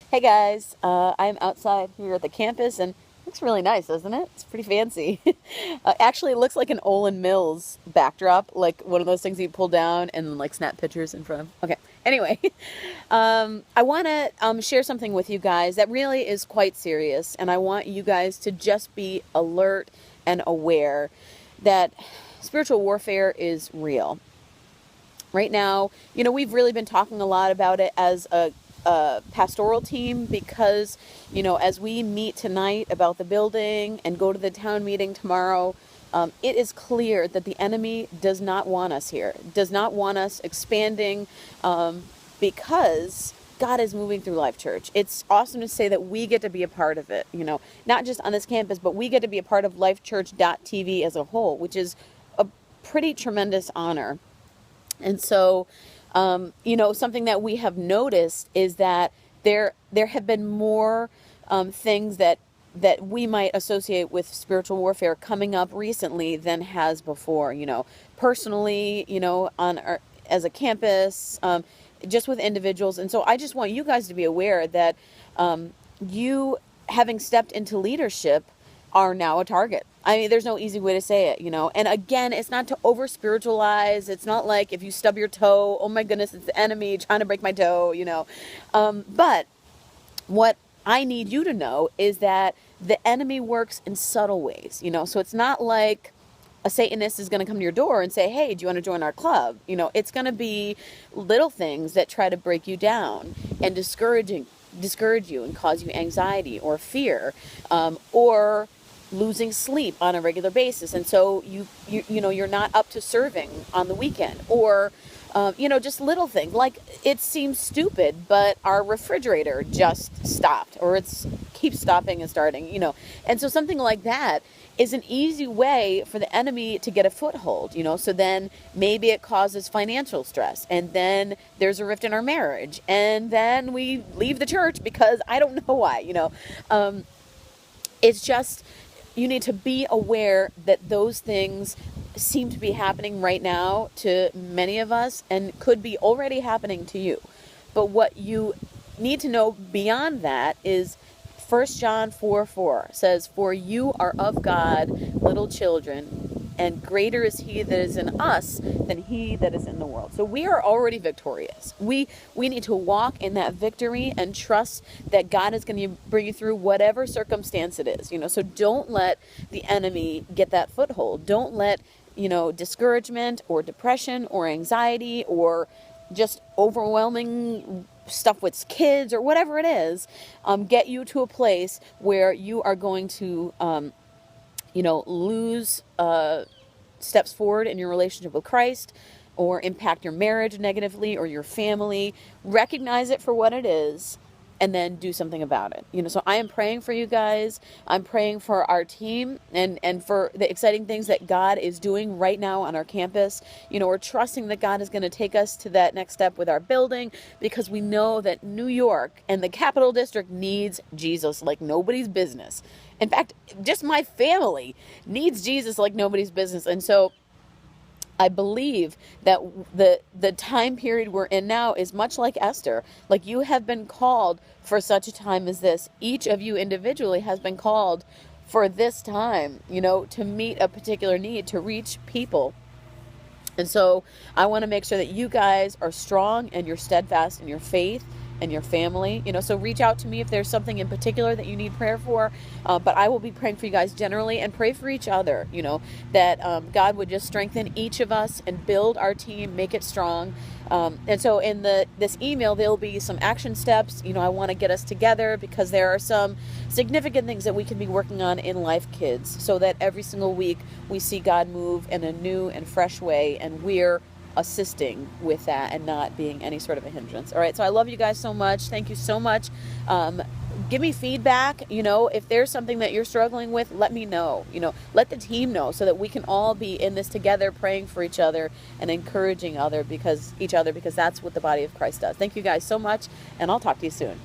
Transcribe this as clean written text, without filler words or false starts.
Hey guys, I'm outside here at the campus and it looks really nice, doesn't it? It's pretty fancy. Actually, it looks like an Olin Mills backdrop, like one of those things you pull down and then like snap pictures in front of. Okay, anyway, I want to share something with you guys that really is quite serious, and I want you guys to just be alert and aware that spiritual warfare is real. Right now, we've really been talking a lot about it as a pastoral team because, as we meet tonight about the building and go to the town meeting tomorrow, it is clear that the enemy does not want us here, does not want us expanding, because God is moving through Life Church. It's awesome to say that we get to be a part of it, not just on this campus, but we get to be a part of lifechurch.tv as a whole, which is a pretty tremendous honor. And so, something that we have noticed is that there have been more things that we might associate with spiritual warfare coming up recently than has before. Personally, on our, as a campus, just with individuals. And so, I just want you guys to be aware that you having stepped into leadership are now a target. I mean, there's no easy way to say it, And again, it's not to over spiritualize. It's not like if you stub your toe, oh my goodness, it's the enemy trying to break my toe, But what I need you to know is that the enemy works in subtle ways, So it's not like a Satanist is going to come to your door and say, hey, do you want to join our club? It's going to be little things that try to break you down and discourage you and cause you anxiety or fear, or losing sleep on a regular basis, and so you're not up to serving on the weekend, or just little things like it seems stupid, but our refrigerator just stopped, or it's keeps stopping and starting, and so something like that is an easy way for the enemy to get a foothold, so then maybe it causes financial stress, and then there's a rift in our marriage, and then we leave the church because I don't know why, it's just, you need to be aware that those things seem to be happening right now to many of us and could be already happening to you. But what you need to know beyond that is 1 John 4:4 says, "For you are of God, little children, and greater is he that is in us than he that is in the world." So we are already victorious. We need to walk in that victory and trust that God is going to bring you through whatever circumstance it is. So don't let the enemy get that foothold. Don't let, discouragement or depression or anxiety or just overwhelming stuff with kids or whatever it is, get you to a place where you are going to, lose steps forward in your relationship with Christ, or impact your marriage negatively or your family. Recognize it for what it is, and then do something about it. So I am praying for you guys. I'm praying for our team and for the exciting things that God is doing right now on our campus. We're trusting that God is going to take us to that next step with our building, because we know that New York and the Capital District needs Jesus like nobody's business. In fact, just my family needs Jesus like nobody's business. And so I believe that the time period we're in now is much like Esther. Like, you have been called for such a time as this. Each of you individually has been called for this time, to meet a particular need, to reach people. And so I want to make sure that you guys are strong and you're steadfast in your faith and your family. So reach out to me if there's something in particular that you need prayer for. But I will be praying for you guys generally, and pray for each other, that God would just strengthen each of us and build our team, make it strong. And so in this email, there'll be some action steps. I want to get us together because there are some significant things that we can be working on in Life Kids, so that every single week we see God move in a new and fresh way, and we're assisting with that and not being any sort of a hindrance. All right. So I love you guys so much. Thank you so much. Give me feedback. If there's something that you're struggling with, let me know. Let the team know, so that we can all be in this together, praying for each other and encouraging each other, because that's what the body of Christ does. Thank you guys so much, and I'll talk to you soon.